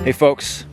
Hey folks,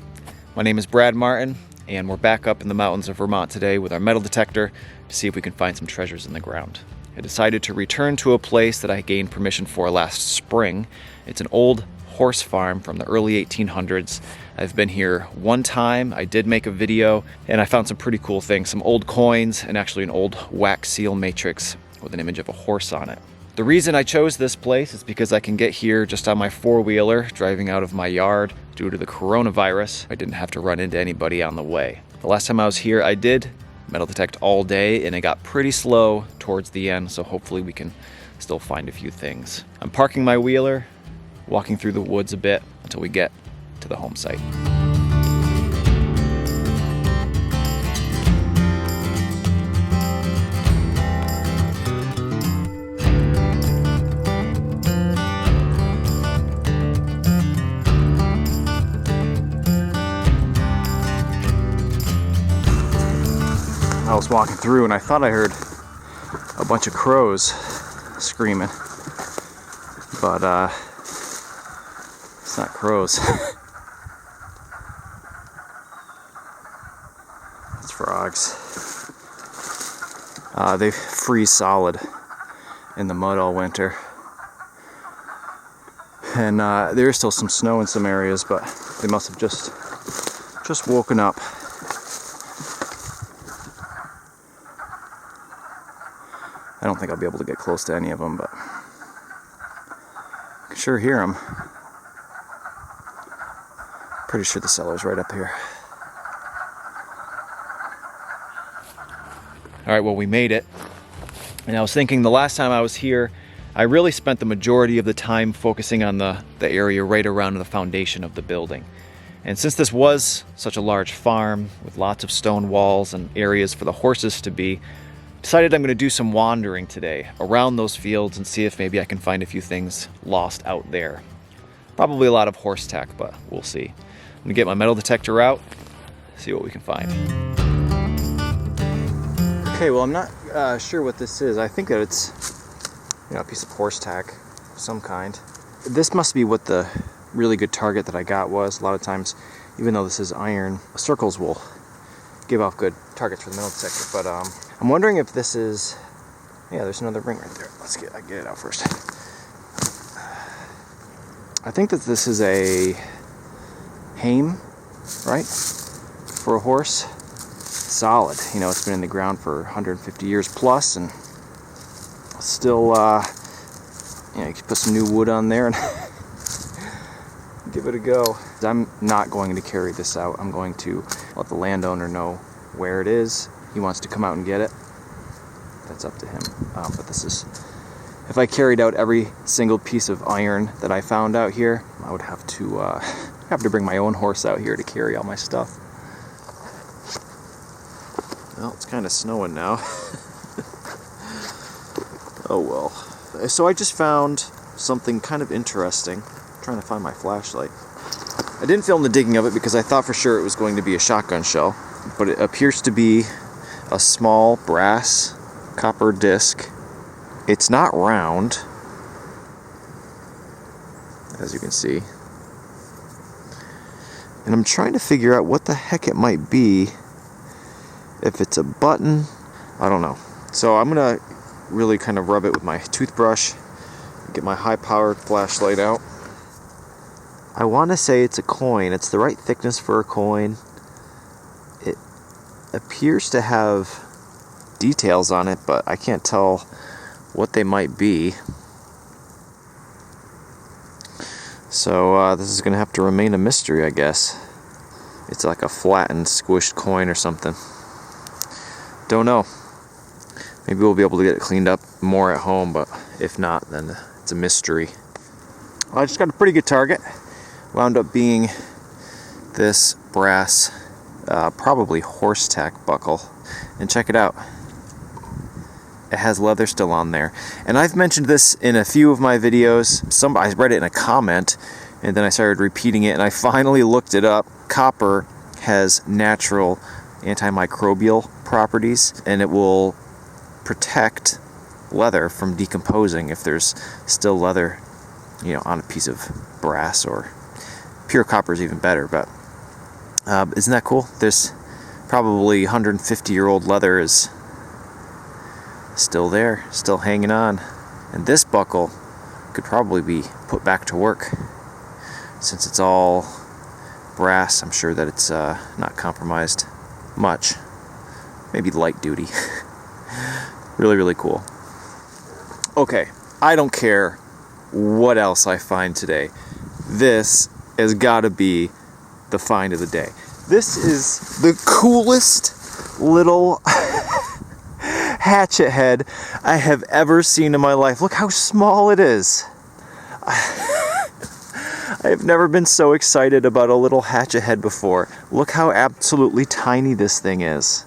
my name is Brad Martin, and we're back up in the mountains of Vermont today with our metal detector to see if we can find some treasures in the ground. I decided to return to a place that I gained permission for last spring. It's an old horse farm from the early 1800s. I've been here one time. I did make a video and I found some pretty cool things, some old coins and actually an old wax seal matrix with an image of a horse on it. The reason I chose this place is because I can get here just on my four-wheeler driving out of my yard. Due to the coronavirus, I didn't have to run into anybody on the way. The last time I was here, I did metal detect all day and it got pretty slow towards the end, so hopefully we can still find a few things. I'm parking my wheeler, walking through the woods a bit until we get to the home site. I was walking through and I thought I heard a bunch of crows screaming, but it's not crows. It's frogs. They freeze solid in the mud all winter. And there's still some snow in some areas, but they must have just woken up. I don't think I'll be able to get close to any of them, but I can sure hear them. Pretty sure the cellar's right up here. All right, well, we made it. And I was thinking the last time I was here, I really spent the majority of the time focusing on the area right around the foundation of the building. And since this was such a large farm with lots of stone walls and areas for the horses to be, decided I'm going to do some wandering today around those fields and see if maybe I can find a few things lost out there. Probably a lot of horse tack, but we'll see. I'm going to get my metal detector out, see what we can find. Okay, well, I'm not sure what this is. I think that it's, a piece of horse tack of some kind. This must be what the really good target that I got was. A lot of times, even though this is iron, circles will give off good targets for the metal detector, but I'm wondering if this is, there's another ring right there. I get it out first. I think that this is a hame, right? For a horse. Solid. It's been in the ground for 150 years plus, and still, you can put some new wood on there and give it a go. I'm not going to carry this out. I'm going to let the landowner know where it is. He wants to come out and get it. That's up to him. But this is, if I carried out every single piece of iron that I found out here, I would have to bring my own horse out here to carry all my stuff. Well, it's kind of snowing now. Oh well. So I just found something kind of interesting. I'm trying to find my flashlight. I didn't film the digging of it because I thought for sure it was going to be a shotgun shell, but it appears to be a small brass copper disc. It's not round, as you can see. And I'm trying to figure out what the heck it might be. If it's a button, I don't know. So I'm gonna really kind of rub it with my toothbrush, get my high-powered flashlight out. I want to say it's a coin. It's the right thickness for a coin. It appears to have details on it, but I can't tell what they might be. So this is going to have to remain a mystery, I guess. It's like a flattened, squished coin or something. Don't know. Maybe we'll be able to get it cleaned up more at home, but if not, then it's a mystery. Well, I just got a pretty good target. Wound up being this brass, probably horse tack buckle. And check it out. It has leather still on there. And I've mentioned this in a few of my videos. I read it in a comment, and then I started repeating it, and I finally looked it up. Copper has natural antimicrobial properties, and it will protect leather from decomposing if there's still leather, on a piece of brass or Pure copper is even better, but isn't that cool? This probably 150-year-old leather is still there, still hanging on. And this buckle could probably be put back to work. Since it's all brass, I'm sure that it's not compromised much. Maybe light duty. Really, really cool. Okay, I don't care what else I find today. This has got to be the find of the day. This is the coolest little hatchet head I have ever seen in my life. Look how small it is. I have never been so excited about a little hatchet head before. Look how absolutely tiny this thing is.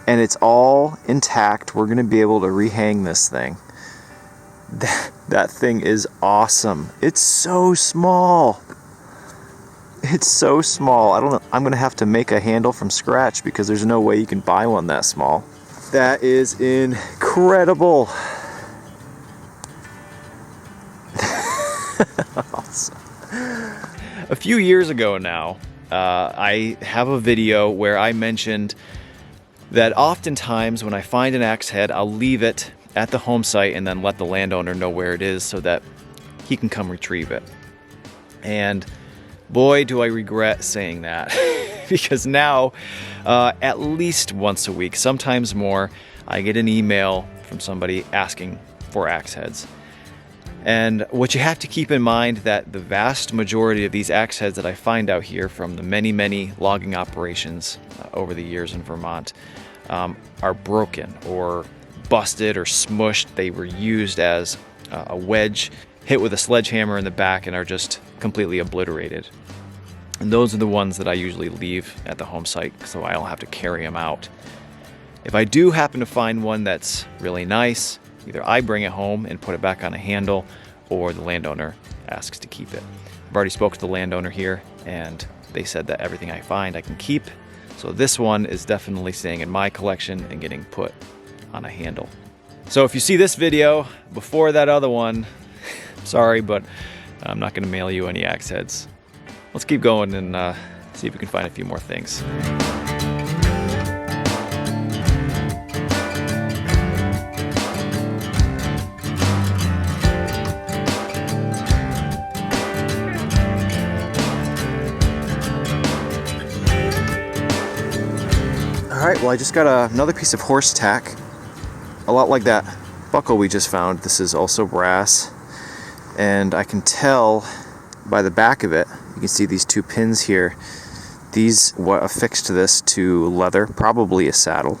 And it's all intact. We're going to be able to rehang this thing. That thing is awesome. It's so small. It's so small. I don't know. I'm going to have to make a handle from scratch because there's no way you can buy one that small. That is incredible. Awesome. A few years ago now, I have a video where I mentioned that oftentimes when I find an axe head, I'll leave it at the home site and then let the landowner know where it is so that he can come retrieve it. And boy, do I regret saying that. Because now, at least once a week, sometimes more, I get an email from somebody asking for axe heads. And what you have to keep in mind that the vast majority of these axe heads that I find out here from the many, many logging operations over the years in Vermont are broken or busted or smushed. They were used as a wedge, hit with a sledgehammer in the back, and are just completely obliterated. And those are the ones that I usually leave at the home site so I don't have to carry them out. If I do happen to find one that's really nice, either I bring it home and put it back on a handle, or the landowner asks to keep it. I've already spoke to the landowner here, and they said that everything I find I can keep. So this one is definitely staying in my collection and getting put on a handle. So if you see this video before that other one, sorry, but I'm not going to mail you any axe heads. Let's keep going and see if we can find a few more things. Alright, well I just got another piece of horse tack, a lot like that buckle we just found. This is also brass, and I can tell by the back of it, you can see these two pins here. These were affixed to this to leather, probably a saddle.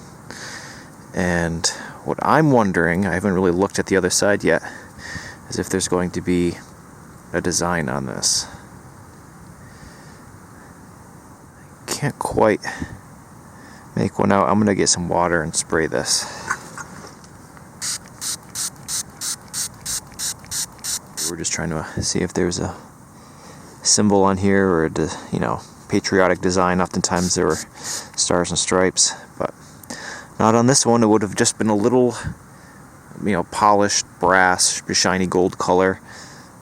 And what I'm wondering, I haven't really looked at the other side yet, is if there's going to be a design on this. Can't quite make one out. I'm gonna get some water and spray this. We're just trying to see if there's a symbol on here or a, patriotic design. Oftentimes there were stars and stripes, but not on this one. It would have just been a little, polished brass, shiny gold color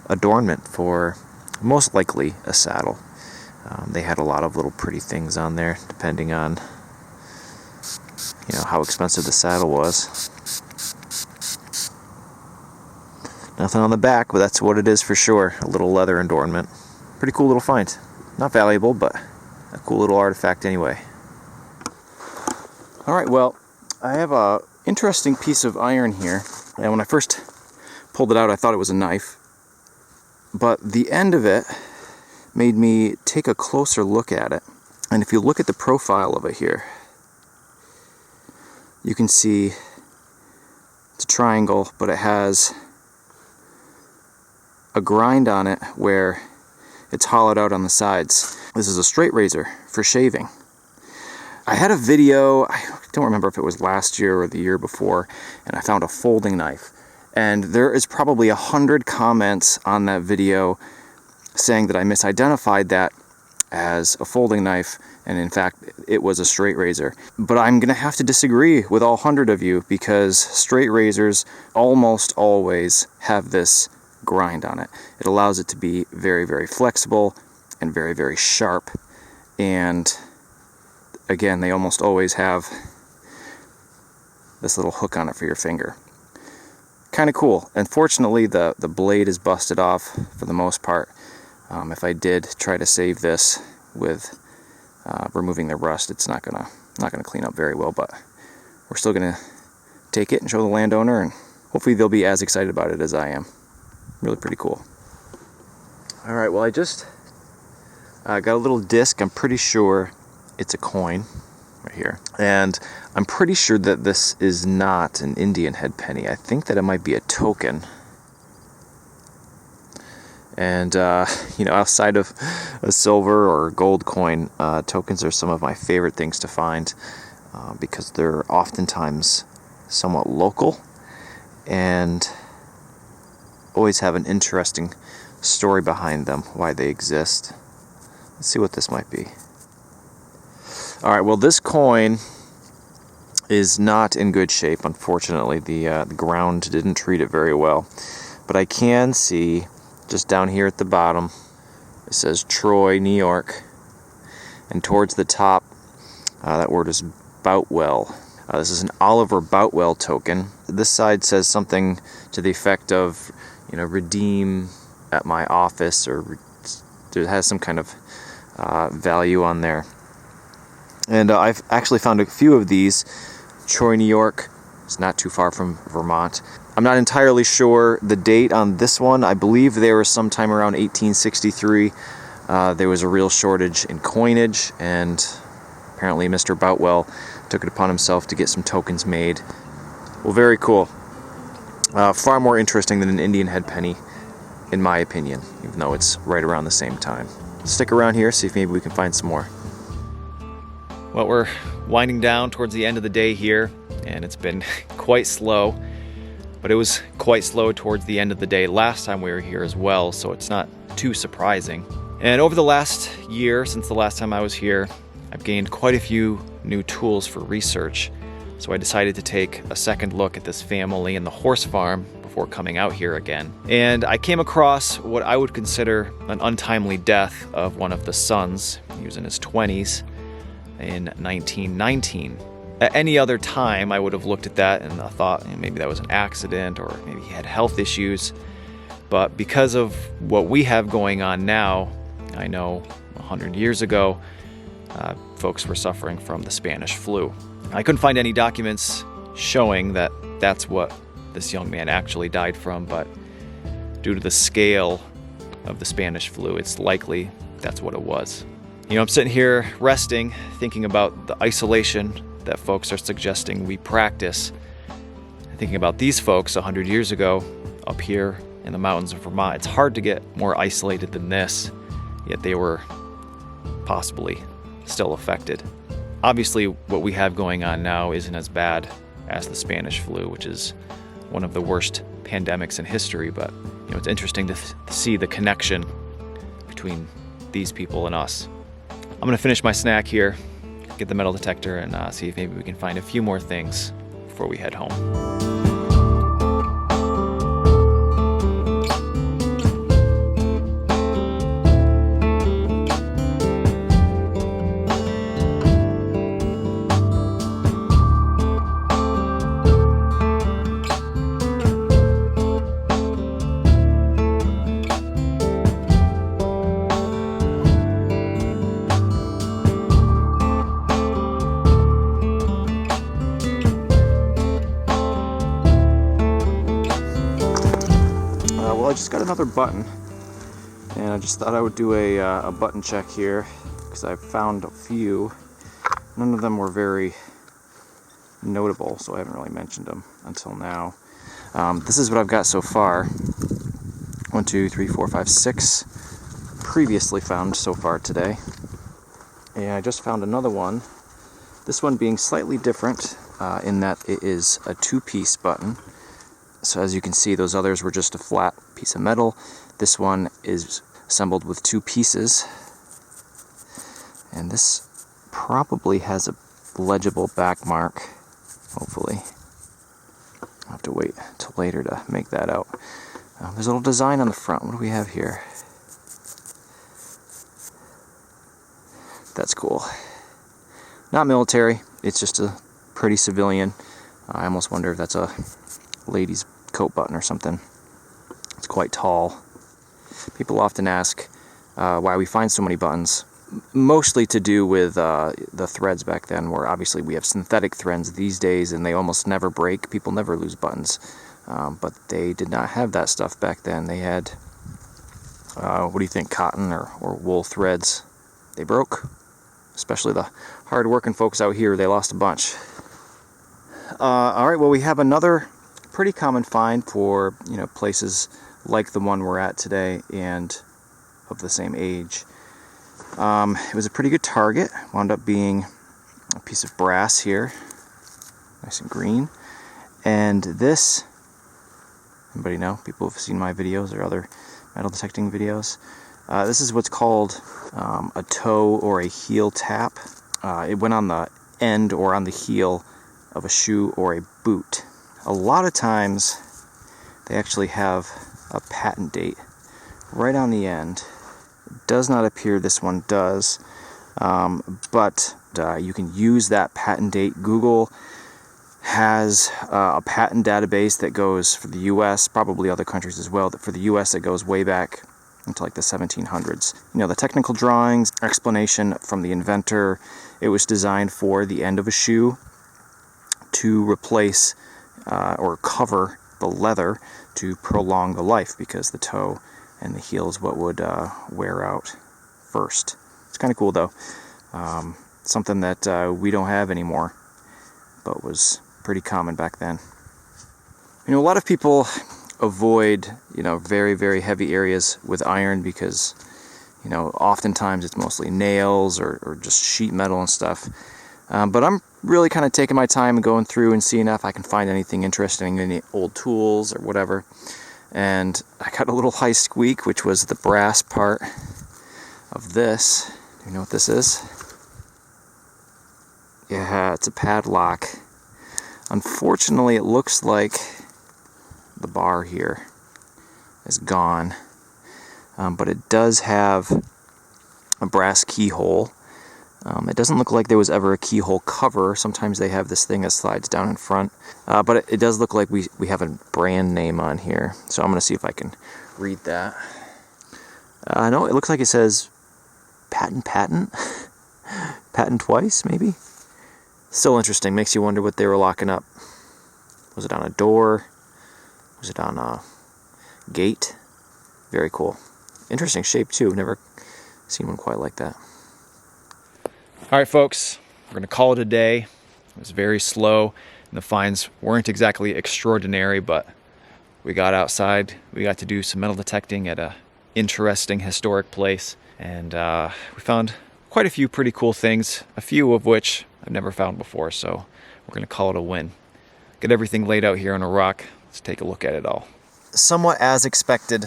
adornment for most likely a saddle. They had a lot of little pretty things on there, depending on how expensive the saddle was. Nothing on the back, but that's what it is for sure. A little leather adornment. Pretty cool little find. Not valuable, but a cool little artifact anyway. Alright, well, I have a interesting piece of iron here. And when I first pulled it out, I thought it was a knife. But the end of it made me take a closer look at it. And if you look at the profile of it here, you can see it's a triangle, but it has a grind on it where it's hollowed out on the sides. This is a straight razor for shaving. I had a video, I don't remember if it was last year or the year before, and I found a folding knife. And there is probably 100 comments on that video saying that I misidentified that as a folding knife, and in fact it was a straight razor. But I'm gonna have to disagree with all 100 of you, because straight razors almost always have this grind on it. It allows it to be very, very flexible and very, very sharp. And again, they almost always have this little hook on it for your finger. Kind of cool. Unfortunately, the blade is busted off for the most part. If I did try to save this with removing the rust, it's not gonna clean up very well, but we're still gonna take it and show the landowner, and hopefully they'll be as excited about it as I am. Really pretty cool. All right, well, I just got a little disc. I'm pretty sure it's a coin right here, and I'm pretty sure that this is not an Indian head penny. I think that it might be a token. And outside of a silver or gold coin, tokens are some of my favorite things to find because they're oftentimes somewhat local and always have an interesting story behind them, why they exist. Let's see what this might be. All right, well, this coin is not in good shape, unfortunately. The ground didn't treat it very well. But I can see, just down here at the bottom, it says Troy, New York. And towards the top, that word is Boutwell. This is an Oliver Boutwell token. This side says something to the effect of, redeem at my office, or it has some kind of value on there. And I've actually found a few of these. Troy, New York. It's not too far from Vermont. I'm not entirely sure the date on this one. I believe there was sometime around 1863. There was a real shortage in coinage, and apparently Mr. Boutwell took it upon himself to get some tokens made. Well, very cool. Far more interesting than an Indian head penny, in my opinion, even though it's right around the same time. Stick around here, see if maybe we can find some more. Well, we're winding down towards the end of the day here, and it's been quite slow, but it was quite slow towards the end of the day last time we were here as well, so it's not too surprising. And over the last year, since the last time I was here, I've gained quite a few new tools for research, so I decided to take a second look at this family and the horse farm before coming out here again. And I came across what I would consider an untimely death of one of the sons. He was in his 20s. In 1919. At any other time, I would have looked at that and I thought maybe that was an accident, or maybe he had health issues. But because of what we have going on now, I know 100 years ago, folks were suffering from the Spanish flu. I couldn't find any documents showing that that's what this young man actually died from, but due to the scale of the Spanish flu, it's likely that's what it was. I'm sitting here resting, thinking about the isolation that folks are suggesting we practice. Thinking about these folks 100 years ago up here in the mountains of Vermont. It's hard to get more isolated than this, yet they were possibly still affected. Obviously, what we have going on now isn't as bad as the Spanish flu, which is one of the worst pandemics in history, but it's interesting to see the connection between these people and us. I'm going to finish my snack here, get the metal detector, and see if maybe we can find a few more things before we head home. I just got another button, and I just thought I would do a button check here because I found a few. None of them were very notable, so I haven't really mentioned them until now. This is what I've got so far. 1, 2, 3, 4, 5, 6 previously found so far today, and I just found another one. This one being slightly different in that it is a 2-piece button. So as you can see, those others were just a flat piece of metal. This one is assembled with 2 pieces. And this probably has a legible back mark, hopefully. I'll have to wait till later to make that out. There's a little design on the front. What do we have here? That's cool. Not military, it's just a pretty civilian. I almost wonder if that's a lady's coat button or something. It's quite tall. People often ask why we find so many buttons. Mostly to do with the threads back then, where obviously we have synthetic threads these days and they almost never break. People never lose buttons. But they did not have that stuff back then. They had, what do you think, cotton or wool threads. They broke. Especially the hard-working folks out here, they lost a bunch. All right, well, we have another pretty common find for, places like the one we're at today and of the same age. It was a pretty good target. Wound up being a piece of brass here, nice and green. And this, anybody know? People have seen my videos or other metal detecting videos. This is what's called a toe or a heel tap. It went on the end or on the heel of a shoe or a boot. A lot of times they actually have a patent date right on the end. It does not appear this one does, but you can use that patent date. Google has a patent database that goes for the US, probably other countries as well, that for the US it goes way back into like the 1700s. The technical drawings, explanation from the inventor, it was designed for the end of a shoe to replace or cover the leather to prolong the life, because the toe and the heel is what would wear out first. It's kind of cool though. Something that we don't have anymore, but was pretty common back then. A lot of people avoid, very, very heavy areas with iron because, oftentimes it's mostly nails or just sheet metal and stuff. But I'm really kind of taking my time and going through and seeing if I can find anything interesting, any old tools or whatever. And I got a little high squeak, which was the brass part of this. Do you know what this is? Yeah, it's a padlock. Unfortunately, it looks like the bar here is gone, but it does have a brass keyhole. It doesn't look like there was ever a keyhole cover. Sometimes they have this thing that slides down in front, but it does look like we have a brand name on here, so I'm going to see if I can read that. No, it looks like it says patent patent twice, maybe. Still interesting, makes you wonder what they were locking up. Was it on a door? Was it on a gate? Very cool. Interesting shape too. Never seen one quite like that. All right, folks, we're going to call it a day. It was very slow, and the finds weren't exactly extraordinary, but we got outside. We got to do some metal detecting at a interesting historic place, and we found quite a few pretty cool things, a few of which I've never found before, so we're going to call it a win. Get everything laid out here on a rock. Let's take a look at it all. Somewhat as expected,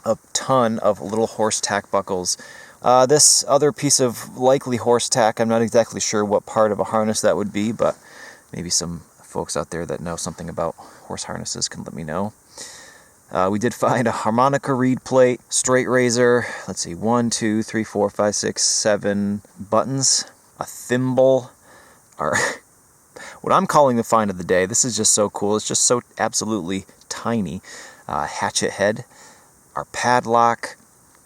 a ton of little horse tack buckles. This other piece of likely horse tack, I'm not exactly sure what part of a harness that would be, but maybe some folks out there that know something about horse harnesses can let me know. We did find a harmonica reed plate, straight razor, let's see, 1, 2, 3, 4, 5, 6, 7 buttons, a thimble, or what I'm calling the find of the day. This is just so cool. It's just so absolutely tiny. Hatchet head, our padlock,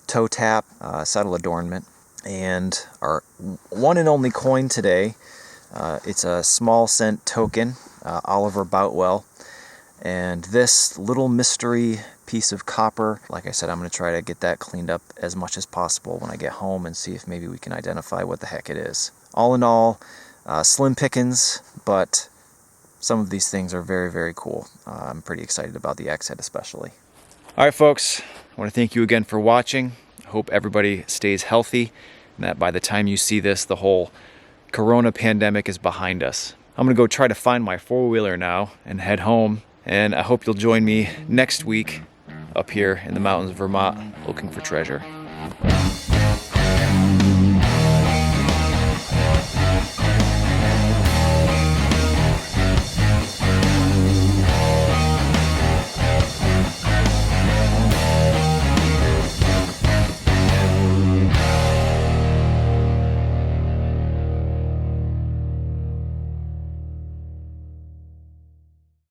toe tap, saddle adornment, and our one and only coin today. It's a small cent token, Oliver Boutwell. And this little mystery piece of copper, like I said, I'm going to try to get that cleaned up as much as possible when I get home and see if maybe we can identify what the heck it is. All in all, slim pickings, but some of these things are very, very cool. I'm pretty excited about the axe head especially. All right, folks, I want to thank you again for watching. I hope everybody stays healthy and that by the time you see this, the whole corona pandemic is behind us. I'm going to go try to find my four-wheeler now and head home. And I hope you'll join me next week up here in the mountains of Vermont looking for treasure.